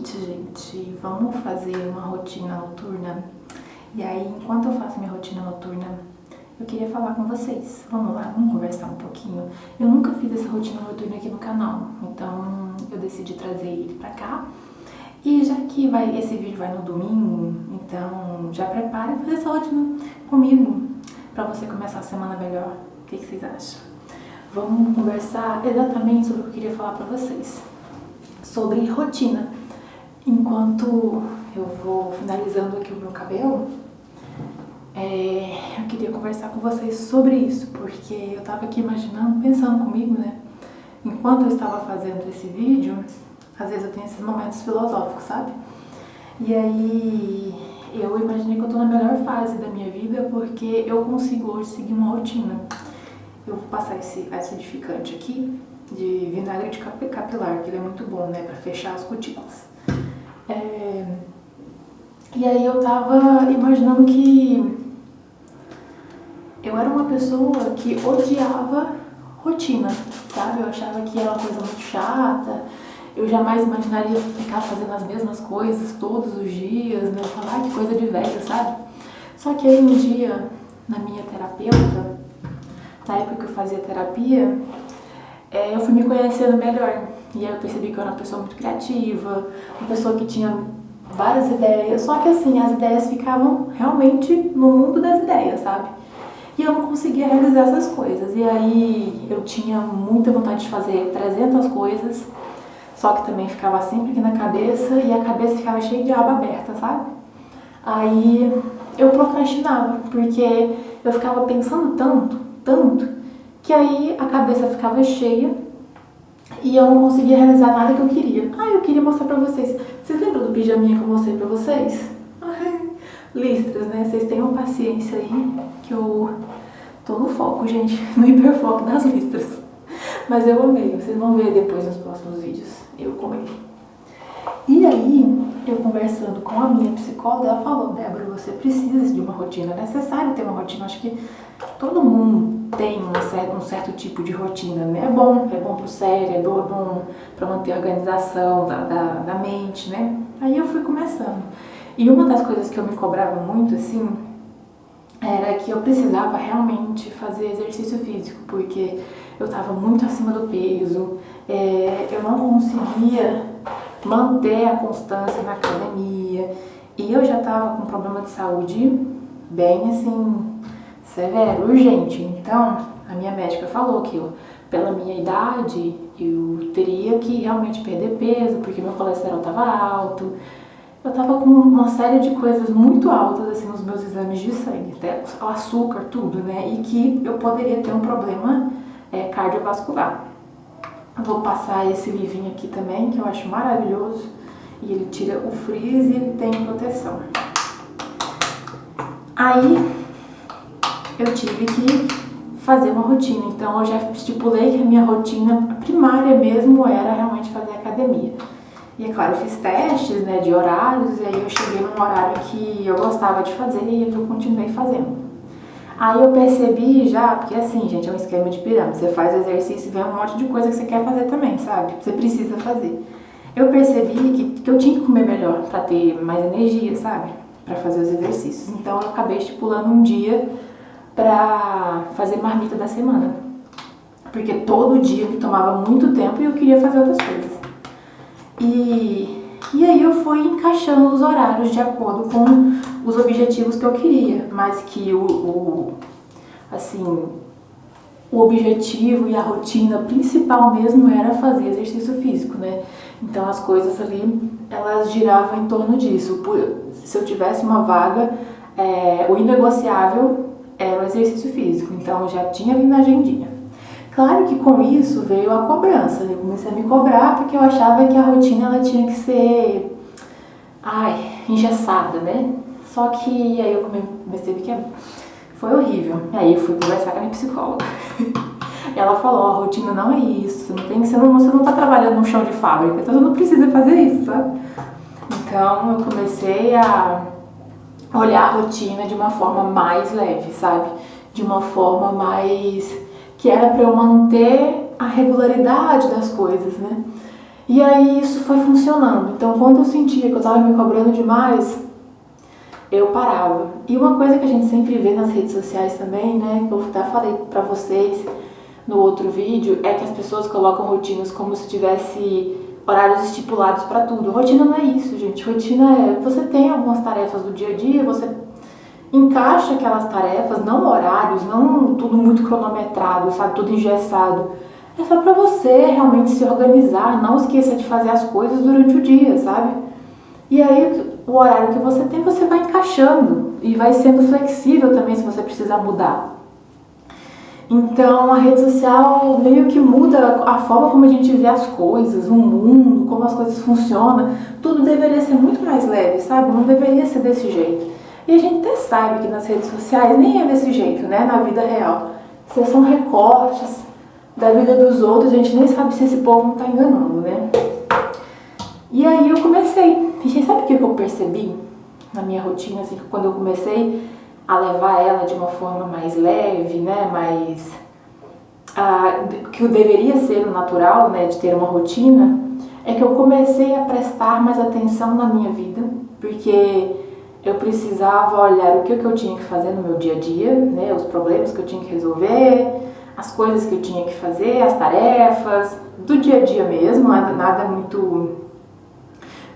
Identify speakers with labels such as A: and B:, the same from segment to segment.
A: seguinte, gente, vamos fazer uma rotina noturna. E aí, enquanto eu faço minha rotina noturna, eu queria falar com vocês. Vamos lá, vamos conversar um pouquinho. Eu nunca fiz essa rotina noturna aqui no canal, então eu decidi trazer ele pra cá. E já que esse vídeo vai no domingo, então já prepara pra fazer essa rotina comigo, pra você começar a semana melhor. O que vocês acham? Vamos conversar exatamente sobre o que eu queria falar pra vocês. Sobre rotina. Enquanto eu vou finalizando aqui o meu cabelo, eu queria conversar com vocês sobre isso, porque eu tava aqui imaginando, pensando comigo, né? Enquanto eu estava fazendo esse vídeo, às vezes eu tenho esses momentos filosóficos, sabe? E aí eu imaginei que eu tô na melhor fase da minha vida, porque eu consigo hoje seguir uma rotina. Eu vou passar esse acidificante aqui, de vinagre de capilar, que ele é muito bom, né, pra fechar as cutículas. E aí eu tava imaginando que eu era uma pessoa que odiava rotina, sabe? Eu achava que era uma coisa muito chata, eu jamais imaginaria ficar fazendo as mesmas coisas todos os dias, né? Falar que coisa de velho, sabe? Só que aí um dia, na minha terapeuta, na época que eu fazia terapia, eu fui me conhecendo melhor. E aí eu percebi que eu era uma pessoa muito criativa, uma pessoa que tinha várias ideias, só que assim, as ideias ficavam realmente no mundo das ideias, sabe? E eu não conseguia realizar essas coisas. E aí eu tinha muita vontade de fazer 300 coisas, só que também ficava sempre aqui na cabeça, e a cabeça ficava cheia de aba aberta, sabe? Aí eu procrastinava, porque eu ficava pensando tanto, que aí a cabeça ficava cheia e eu não conseguia realizar nada que eu queria. Eu queria mostrar pra vocês. Vocês lembram do pijaminha que eu mostrei pra vocês? Listras, né? Vocês tenham paciência aí, que eu tô no foco, gente, no hiperfoco das listras. Mas eu amei, vocês vão ver depois nos próximos vídeos. Eu com ele. E aí, eu conversando com a minha psicóloga, ela falou: Débora, você precisa de uma rotina, é necessário ter uma rotina. Acho que todo mundo tem um certo tipo de rotina, né? É bom pro cérebro, é bom pra manter a organização da mente, né? Aí eu fui começando. E uma das coisas que eu me cobrava muito, assim, era que eu precisava realmente fazer exercício físico, porque eu tava muito acima do peso, eu não conseguia manter a constância na academia, e eu já tava com um problema de saúde bem, assim, severo, urgente. Então, a minha médica falou que pela minha idade, eu teria que realmente perder peso, porque meu colesterol tava alto. Eu tava com uma série de coisas muito altas, assim, nos meus exames de sangue, até o açúcar, tudo, né? E que eu poderia ter um problema cardiovascular. Eu vou passar esse livrinho aqui também, que eu acho maravilhoso. E ele tira o frizz e ele tem proteção. Aí, eu tive que fazer uma rotina. Então, eu já estipulei que a minha rotina primária mesmo era realmente fazer academia. E é claro, eu fiz testes, né, de horários, e aí eu cheguei num horário que eu gostava de fazer e eu continuei fazendo. Aí eu percebi já, porque assim, gente, é um esquema de pirâmide, você faz exercício e vem um monte de coisa que você quer fazer também, sabe? Você precisa fazer. Eu percebi que eu tinha que comer melhor pra ter mais energia, sabe? Pra fazer os exercícios. Então eu acabei estipulando um dia pra fazer marmita da semana. Porque todo dia me tomava muito tempo e eu queria fazer outras coisas. E aí eu fui encaixando os horários de acordo com os objetivos que eu queria, mas que o objetivo e a rotina principal mesmo era fazer exercício físico, né? Então as coisas ali, elas giravam em torno disso. Se eu tivesse uma vaga, o inegociável era o exercício físico, então eu já tinha ali na agendinha. Claro que com isso veio a cobrança, eu comecei a me cobrar porque eu achava que a rotina ela tinha que ser engessada, né? Só que aí eu percebi que foi horrível. E aí eu fui conversar com a minha psicóloga. E ela falou: a rotina não é isso, você não tá trabalhando no chão de fábrica, então você não precisa fazer isso, sabe? Então eu comecei a olhar a rotina de uma forma mais leve, sabe? De uma forma mais que era para eu manter a regularidade das coisas, né? E aí isso foi funcionando. Então quando eu sentia que eu estava me cobrando demais, eu parava. E uma coisa que a gente sempre vê nas redes sociais também, né, que eu até falei pra vocês no outro vídeo, é que as pessoas colocam rotinas como se tivesse horários estipulados pra tudo. Rotina não é isso, gente. Rotina é, você tem algumas tarefas do dia a dia, você encaixa aquelas tarefas, não horários, não tudo muito cronometrado, sabe, tudo engessado. É só pra você realmente se organizar, não esqueça de fazer as coisas durante o dia, sabe? E aí, o horário que você tem, você vai encaixando e vai sendo flexível também se você precisar mudar. Então, a rede social meio que muda a forma como a gente vê as coisas, o mundo, como as coisas funcionam. Tudo deveria ser muito mais leve, sabe? Não deveria ser desse jeito. E a gente até sabe que nas redes sociais nem é desse jeito, né? Na vida real. Isso são recortes da vida dos outros, a gente nem sabe se esse povo não tá enganando, né? E aí eu comecei. E sabe o que eu percebi na minha rotina, assim, que quando eu comecei a levar ela de uma forma mais leve, né, mais que deveria ser o natural, né, de ter uma rotina, é que eu comecei a prestar mais atenção na minha vida, porque eu precisava olhar o que eu tinha que fazer no meu dia a dia, né, os problemas que eu tinha que resolver, as coisas que eu tinha que fazer, as tarefas do dia a dia mesmo, nada muito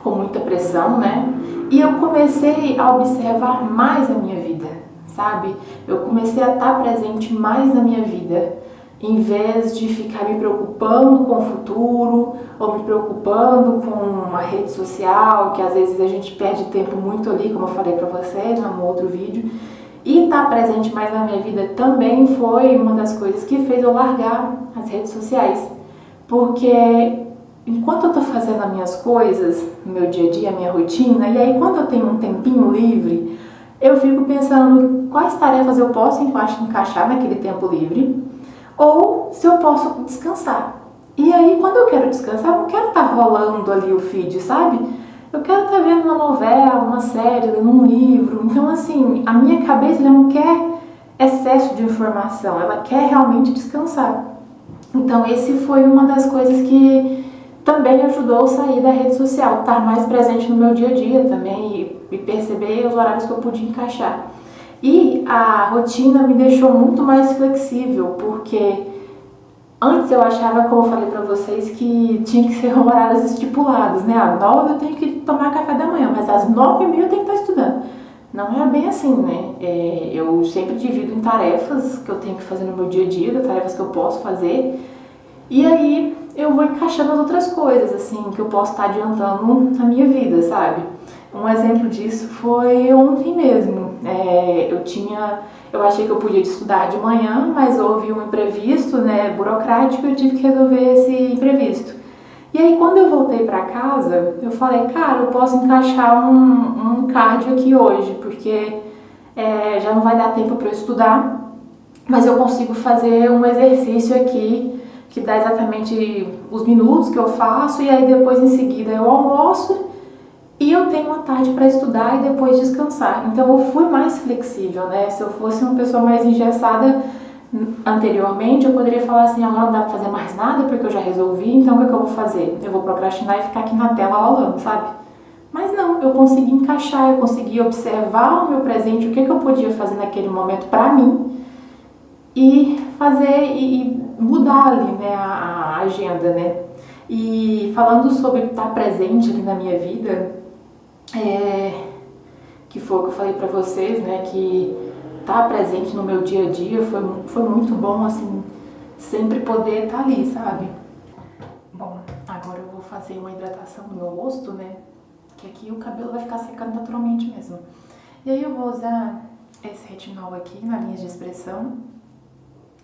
A: com muita pressão, né? E eu comecei a observar mais a minha vida, sabe? Eu comecei a estar presente mais na minha vida, em vez de ficar me preocupando com o futuro ou me preocupando com a rede social, que às vezes a gente perde tempo muito ali, como eu falei pra vocês no outro vídeo. E estar presente mais na minha vida também foi uma das coisas que fez eu largar as redes sociais, porque enquanto eu tô fazendo as minhas coisas, no meu dia a dia, a minha rotina, e aí quando eu tenho um tempinho livre, eu fico pensando quais tarefas eu posso encaixar naquele tempo livre, ou se eu posso descansar. E aí quando eu quero descansar, eu não quero estar rolando ali o feed, sabe? Eu quero estar vendo uma novela, uma série, lendo um livro. Então assim, a minha cabeça não quer excesso de informação, ela quer realmente descansar. Então esse foi uma das coisas que também ajudou a sair da rede social, estar mais presente no meu dia a dia também e perceber os horários que eu podia encaixar. E a rotina me deixou muito mais flexível, porque antes eu achava, como eu falei pra vocês, que tinha que ser horários estipulados, né? Às 9 eu tenho que tomar café da manhã, mas às 9h30 eu tenho que estar estudando. Não é bem assim, né? Eu sempre divido em tarefas que eu tenho que fazer no meu dia a dia, tarefas que eu posso fazer, e aí eu vou encaixando as outras coisas, assim, que eu posso estar adiantando na minha vida, sabe? Um exemplo disso foi ontem mesmo. Eu achei que eu podia estudar de manhã, mas houve um imprevisto, né, burocrático, e eu tive que resolver esse imprevisto. E aí quando eu voltei pra casa, eu falei, cara, eu posso encaixar um cardio aqui hoje, porque já não vai dar tempo pra eu estudar, mas eu consigo fazer um exercício aqui que dá exatamente os minutos que eu faço, e aí depois em seguida eu almoço e eu tenho uma tarde para estudar e depois descansar. Então eu fui mais flexível, né? Se eu fosse uma pessoa mais engessada anteriormente, eu poderia falar assim, agora não dá pra fazer mais nada porque eu já resolvi, então o que eu vou fazer? Eu vou procrastinar e ficar aqui na tela rolando, sabe? Mas não, eu consegui encaixar, eu consegui observar o meu presente, o que eu podia fazer naquele momento pra mim e fazer e mudar ali, né, a agenda, né? E falando sobre estar presente ali na minha vida, que foi o que eu falei pra vocês, né, que estar presente no meu dia a dia foi muito bom, assim, sempre poder estar ali, sabe? Bom, agora eu vou fazer uma hidratação no meu rosto, né, que aqui o cabelo vai ficar secando naturalmente mesmo. E aí eu vou usar esse retinol aqui na linha de expressão,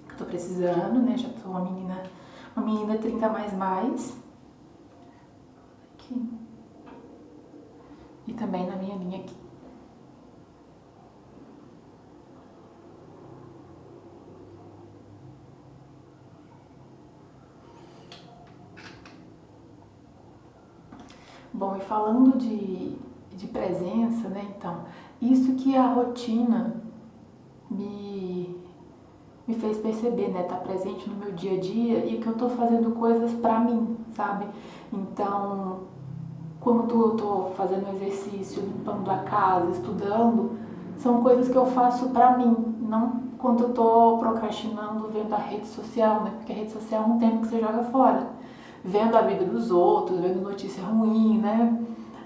A: que eu tô precisando, né, já tô uma menina 30 mais, aqui, e também na minha linha aqui. Bom, e falando de presença, né, então, isso que a rotina me fez perceber, né? Tá presente no meu dia a dia e que eu tô fazendo coisas pra mim, sabe? Então, quando eu tô fazendo exercício, limpando a casa, estudando, são coisas que eu faço pra mim, não quando eu tô procrastinando vendo a rede social, né? Porque a rede social é um tempo que você joga fora, vendo a vida dos outros, vendo notícia ruim, né?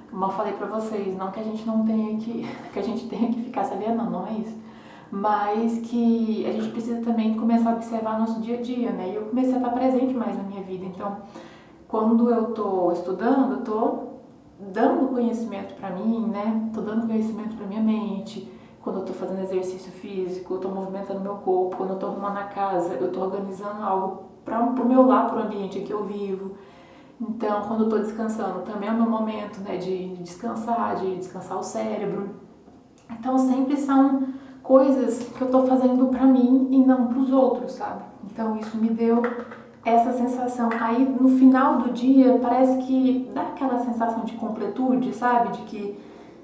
A: Como eu falei pra vocês, não que a gente não tenha que a gente tenha que ficar sabendo, não é isso. Mas que a gente precisa também começar a observar nosso dia a dia, né? E eu comecei a estar presente mais na minha vida. Então, quando eu tô estudando, eu tô dando conhecimento pra mim, né? Tô dando conhecimento pra minha mente. Quando eu tô fazendo exercício físico, eu tô movimentando meu corpo. Quando eu tô arrumando a casa, eu tô organizando algo pro meu lar, pro ambiente que eu vivo. Então, quando eu tô descansando, também é o meu momento, né? De descansar o cérebro. Então, sempre são coisas que eu tô fazendo pra mim e não pros outros, sabe? Então, isso me deu essa sensação. Aí, no final do dia, parece que dá aquela sensação de completude, sabe? De que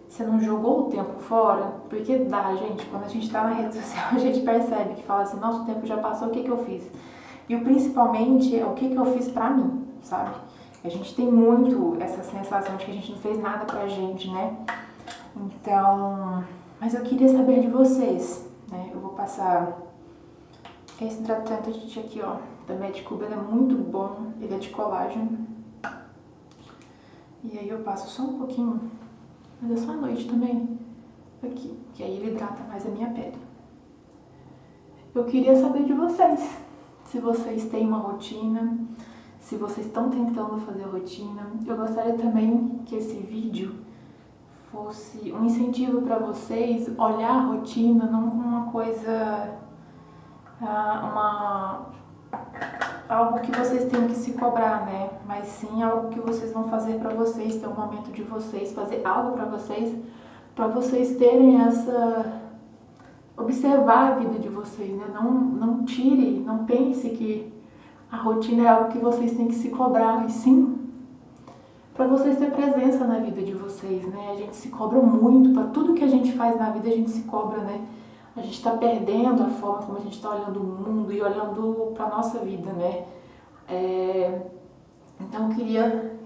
A: você não jogou o tempo fora. Porque dá, gente, quando a gente tá na rede social, a gente percebe que fala assim, nossa, o tempo já passou, o que eu fiz? E o principalmente é o que eu fiz pra mim, sabe? A gente tem muito essa sensação de que a gente não fez nada pra gente, né? Então, mas eu queria saber de vocês, né? Eu vou passar esse hidratante aqui, ó, da Medicube, ele é muito bom, ele é de colágeno. E aí eu passo só um pouquinho, mas é só à noite também, aqui, que aí ele hidrata mais a minha pele. Eu queria saber de vocês, se vocês têm uma rotina, se vocês estão tentando fazer rotina. Eu gostaria também que esse vídeo fosse um incentivo para vocês olhar a rotina não como uma coisa, algo que vocês tenham que se cobrar, né? Mas sim algo que vocês vão fazer para vocês, ter um momento de vocês, fazer algo para vocês terem essa, observar a vida de vocês, né? Não tire, não pense que a rotina é algo que vocês têm que se cobrar, e sim para vocês terem presença na vida de vocês, né? A gente se cobra muito, para tudo que a gente faz na vida a gente se cobra, né? A gente está perdendo a forma como a gente está olhando o mundo e olhando para nossa vida, né? Então eu queria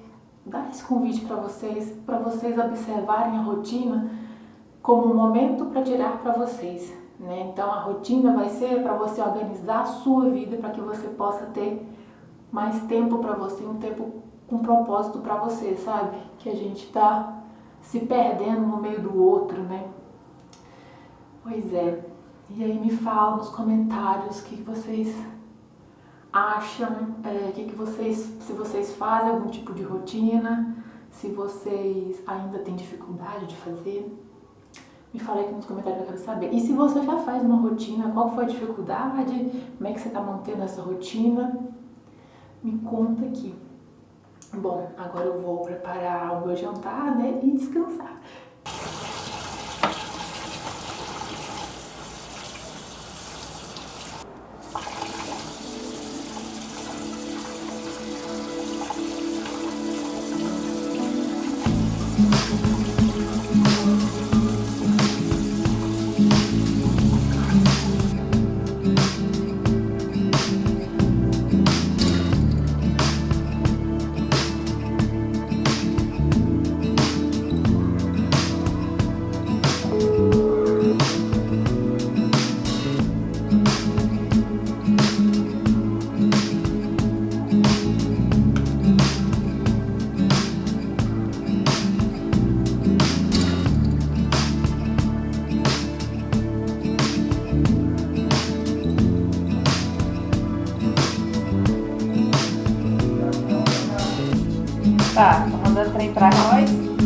A: dar esse convite para vocês observarem a rotina como um momento para tirar para vocês, né? Então a rotina vai ser para você organizar a sua vida, para que você possa ter mais tempo para você, um tempo com propósito para você, sabe? Que a gente tá se perdendo no meio do outro, né? Pois é. E aí me fala nos comentários o que vocês acham, se vocês fazem algum tipo de rotina, se vocês ainda têm dificuldade de fazer. Me fala aqui nos comentários que eu quero saber. E se você já faz uma rotina, qual foi a dificuldade? Como é que você tá mantendo essa rotina? Me conta aqui. Bom, agora eu vou preparar o meu jantar, né, e descansar. Tá, tô mandando trem pra nós.